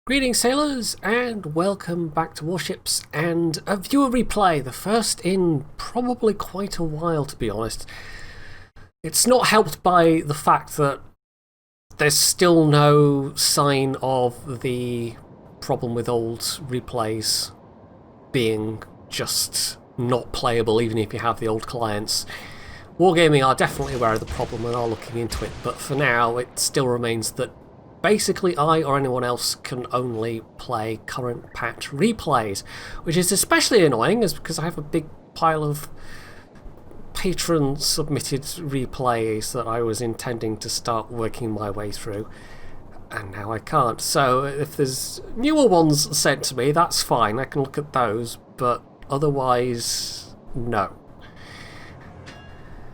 Greetings sailors and welcome back to Warships and a viewer replay, the first in probably quite a while to be honest. It's not helped by the fact that there's still no sign of the problem with old replays being just not playable even if you have the old clients. Wargaming are definitely aware of the problem and are looking into it, but for now it still remains that basically I or anyone else can only play current patch replays, which is especially annoying because I have a big pile of patron submitted replays that I was intending to start working my way through, and now I can't. So if there's newer ones sent to me, that's fine, I can look at those, but otherwise no.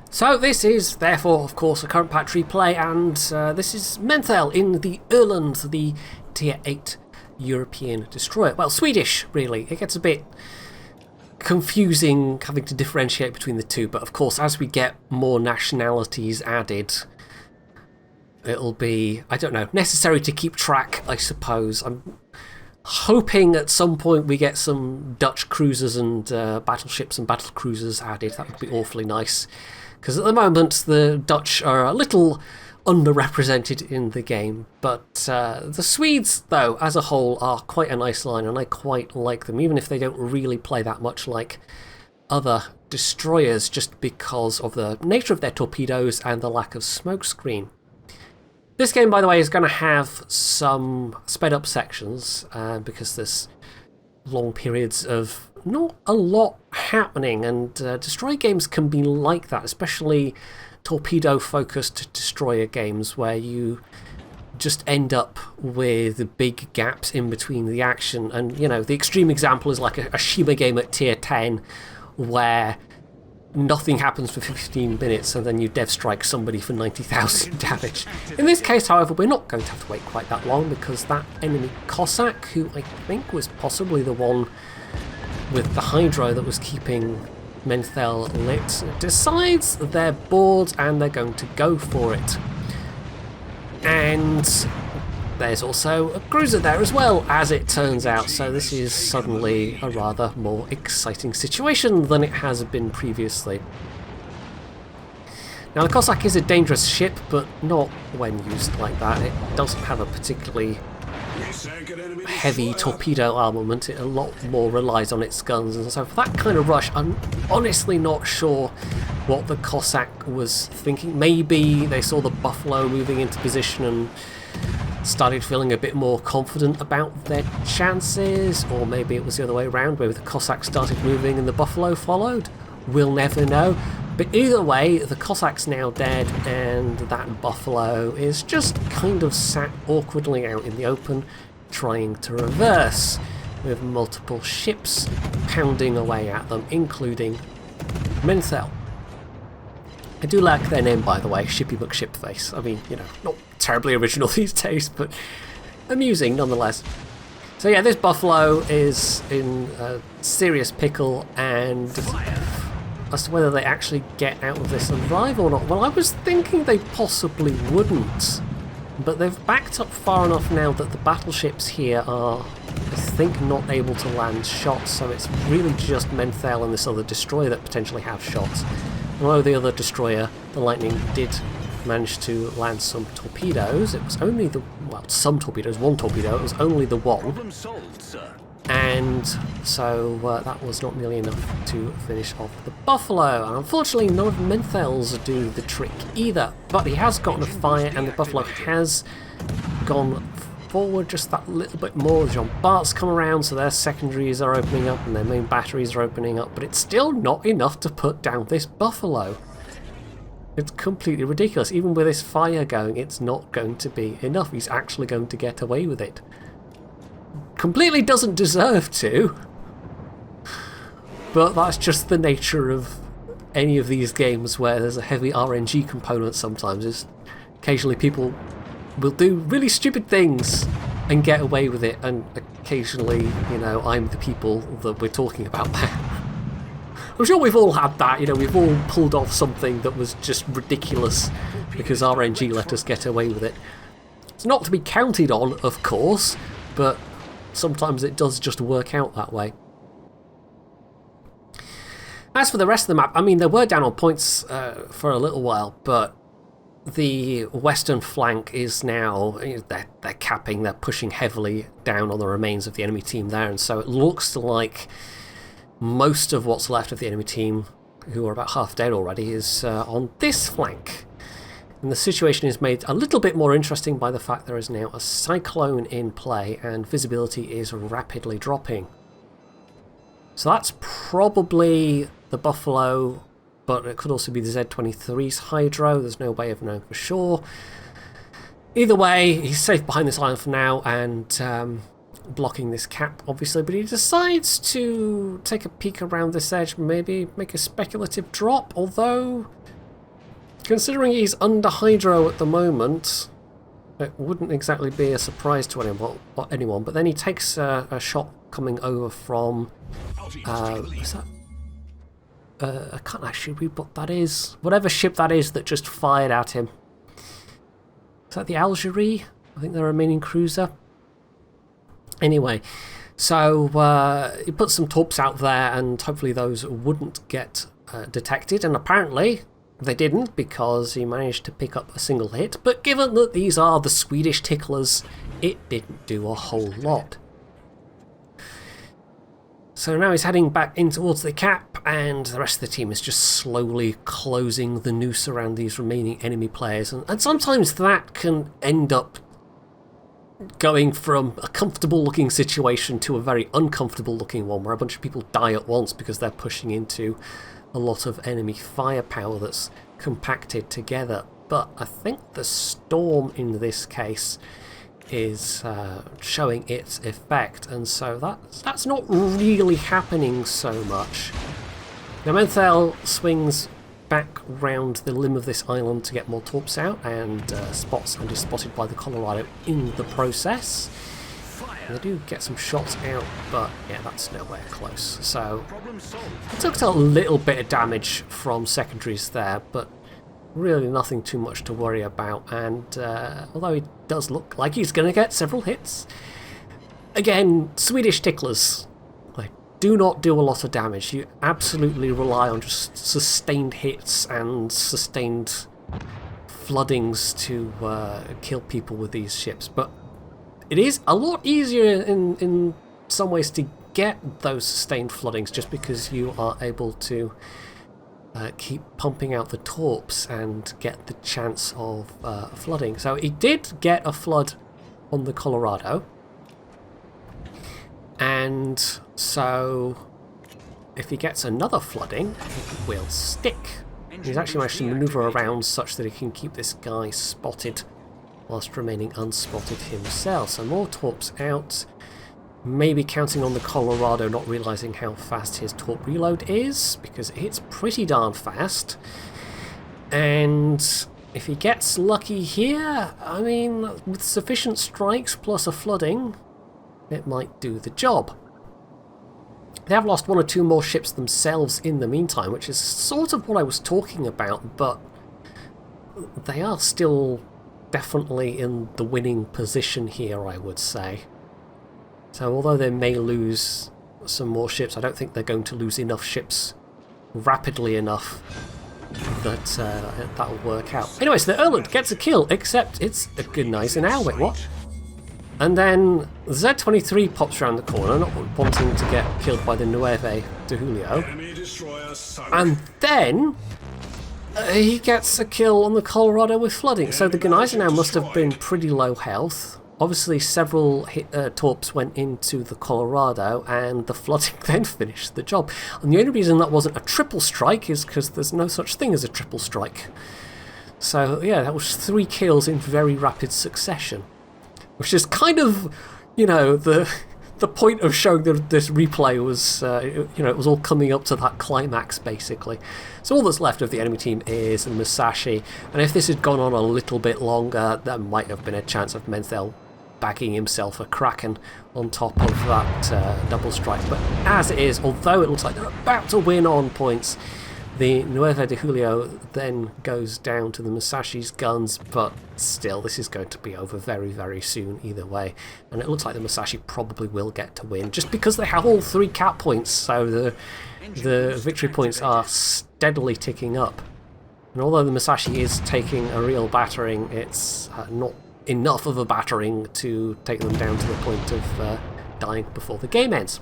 So this is, therefore, of course, a current patch replay, and this is Menthel in the Öland, the Tier 8 European destroyer. Well, Swedish, really. It gets a bit confusing having to differentiate between the two, but of course, as we get more nationalities added, it'll be, I don't know, necessary to keep track, I suppose. I'm hoping at some point we get some Dutch cruisers and battleships and battle cruisers added. That would be awfully nice. Because at the moment the Dutch are a little underrepresented in the game, but the Swedes, though, as a whole, are quite a nice line, and I quite like them, even if they don't really play that much like other destroyers, just because of the nature of their torpedoes and the lack of smokescreen. This game, by the way, is going to have some sped-up sections, because there's long periods of not a lot happening, and destroyer games can be like that, especially torpedo-focused destroyer games where you just end up with big gaps in between the action. And, you know, the extreme example is like a Shima game at Tier 10 where nothing happens for 15 minutes and then you dev strike somebody for 90,000 damage. In this case, however, we're not going to have to wait quite that long, because that enemy Cossack, who I think was possibly the one with the hydro that was keeping Menthel lit, decides they're bored and they're going to go for it. And there's also a cruiser there as well, as it turns out, so this is suddenly a rather more exciting situation than it has been previously. Now the Cossack is a dangerous ship, but not when used like that. It doesn't have a particularly heavy torpedo armament. It a lot more relies on its guns, and so for that kind of rush, I'm honestly not sure what the Cossack was thinking. Maybe they saw the Buffalo moving into position and started feeling a bit more confident about their chances, or maybe it was the other way around, where the Cossack started moving and the Buffalo followed. We'll never know. But either way, the Cossack's now dead, and that Buffalo is just kind of sat awkwardly out in the open, trying to reverse, with multiple ships pounding away at them, including Menthel. I do like their name, by the way, Shippy McShipface. I mean, you know, not terribly original these days, but amusing nonetheless. So yeah, this Buffalo is in a serious pickle, and as to whether they actually get out of this alive or not, well, I was thinking they possibly wouldn't, but they've backed up far enough now that the battleships here are, I think, not able to land shots, so it's really just Menthel and this other destroyer that potentially have shots. Although the other destroyer, the Lightning, did manage to land some torpedoes. It was only the, well, some torpedoes, one torpedo, it was only the one. Problem solved, sir. And so that was not nearly enough to finish off the Buffalo. And unfortunately, none of Menthel's do the trick either. But he has gotten a fire, and the Buffalo has gone forward just that little bit more. Jean Bart's come around, so their secondaries are opening up and their main batteries are opening up. But it's still not enough to put down this Buffalo. It's completely ridiculous. Even with this fire going, it's not going to be enough. He's actually going to get away with it. Completely doesn't deserve to, but that's just the nature of any of these games where there's a heavy RNG component sometimes. Is occasionally people will do really stupid things and get away with it, and occasionally, you know, I'm the people that we're talking about there. I'm sure we've all had that, you know, we've all pulled off something that was just ridiculous because RNG let us get away with it. It's not to be counted on, of course, but sometimes it does just work out that way. As for the rest of the map, I mean, they were down on points for a little while, but the western flank is now, they're capping, they're pushing heavily down on the remains of the enemy team there, and so it looks like most of what's left of the enemy team, who are about half dead already, is on this flank. And the situation is made a little bit more interesting by the fact there is now a cyclone in play and visibility is rapidly dropping. So that's probably the Buffalo, but it could also be the Z-23's Hydro. There's no way of knowing for sure. Either way, he's safe behind this island for now and blocking this cap, obviously, but he decides to take a peek around this edge, maybe make a speculative drop, although considering he's under Hydro at the moment, it wouldn't exactly be a surprise to anyone, but then he takes a shot coming over from is that? I can't actually read what that is. Whatever ship that is that just fired at him. Is that the Algerie? I think the remaining cruiser. Anyway, so he put some torps out there and hopefully those wouldn't get detected, and apparently they didn't because he managed to pick up a single hit, but given that these are the Swedish ticklers, it didn't do a whole lot. So now he's heading back in towards the cap, and the rest of the team is just slowly closing the noose around these remaining enemy players, and sometimes that can end up going from a comfortable looking situation to a very uncomfortable looking one, where a bunch of people die at once because they're pushing into a lot of enemy firepower that's compacted together. But I think the storm in this case is showing its effect, and so that's not really happening so much. Now Menthel swings back round the limb of this island to get more torps out, and is spotted by the Colorado in the process. And they do get some shots out, but yeah, that's nowhere close. So he took a little bit of damage from secondaries there, but really nothing too much to worry about. And although he does look like he's going to get several hits, again, Swedish ticklers, they do not do a lot of damage. You absolutely rely on just sustained hits and sustained floodings to kill people with these ships. But it is a lot easier in some ways to get those sustained floodings just because you are able to keep pumping out the torps and get the chance of flooding. So he did get a flood on the Colorado, and so if he gets another flooding, it will stick. He's actually managed to maneuver around such that he can keep this guy spotted whilst remaining unspotted himself. So more torps out, maybe counting on the Colorado not realising how fast his torp reload is, because it hits pretty darn fast. And if he gets lucky here, I mean, with sufficient strikes plus a flooding, it might do the job. They have lost one or two more ships themselves in the meantime, which is sort of what I was talking about, but they are still definitely in the winning position here, I would say. So although they may lose some more ships, I don't think they're going to lose enough ships rapidly enough that that will work out. Anyway, so the Öland gets a kill, except it's a good nice an hour. Wait, what? And then Z-23 pops around the corner, not wanting to get killed by the Nueve de Julio. And then he gets a kill on the Colorado with flooding. So the Gneisenau must have been pretty low health. Obviously several torps went into the Colorado, and the flooding then finished the job. And the only reason that wasn't a triple strike is because there's no such thing as a triple strike. So yeah, that was 3 kills in very rapid succession, which is kind of, you know, the point of showing that this replay was, you know, it was all coming up to that climax, basically. So all that's left of the enemy team is Musashi, and if this had gone on a little bit longer, there might have been a chance of Menthel bagging himself a Kraken on top of that double strike. But as it is, although it looks like they're about to win on points, The 9 de Julio then goes down to the Musashi's guns, but still, this is going to be over very, very soon either way. And it looks like the Musashi probably will get to win, just because they have all 3 cap points, so the victory points are steadily ticking up. And although the Musashi is taking a real battering, it's not enough of a battering to take them down to the point of dying before the game ends.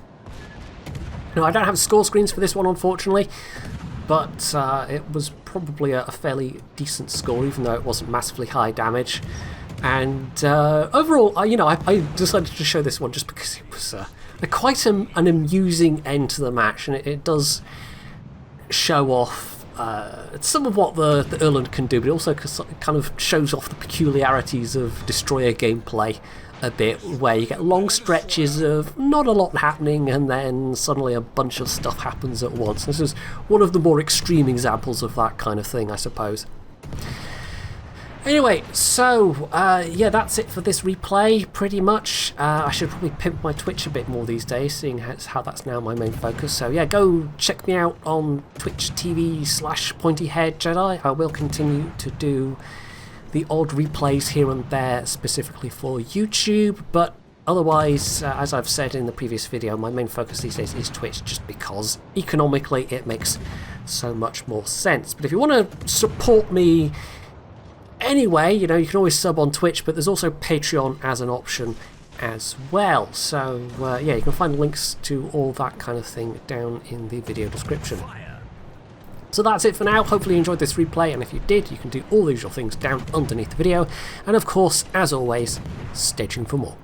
Now, I don't have score screens for this one, unfortunately, but it was probably a fairly decent score, even though it wasn't massively high damage. And overall, you know, I decided to show this one just because it was quite an amusing end to the match, and it does show off some of what the Öland can do, but it also kind of shows off the peculiarities of Destroyer gameplay a bit, where you get long stretches of not a lot happening and then suddenly a bunch of stuff happens at once. This is one of the more extreme examples of that kind of thing, I suppose. Anyway, so yeah, that's it for this replay, pretty much. I should probably pimp my Twitch a bit more these days, seeing how that's now my main focus. So yeah, go check me out on Twitch TV/PointyHairedJedi. I will continue to do the odd replays here and there, specifically for YouTube, but otherwise, as I've said in the previous video, my main focus these days is Twitch, just because economically it makes so much more sense. But if you want to support me anyway, you know, you can always sub on Twitch, but there's also Patreon as an option as well. So yeah, you can find links to all that kind of thing down in the video description. So that's it for now. Hopefully you enjoyed this replay, and if you did, you can do all the usual things down underneath the video. And of course, as always, stay tuned for more.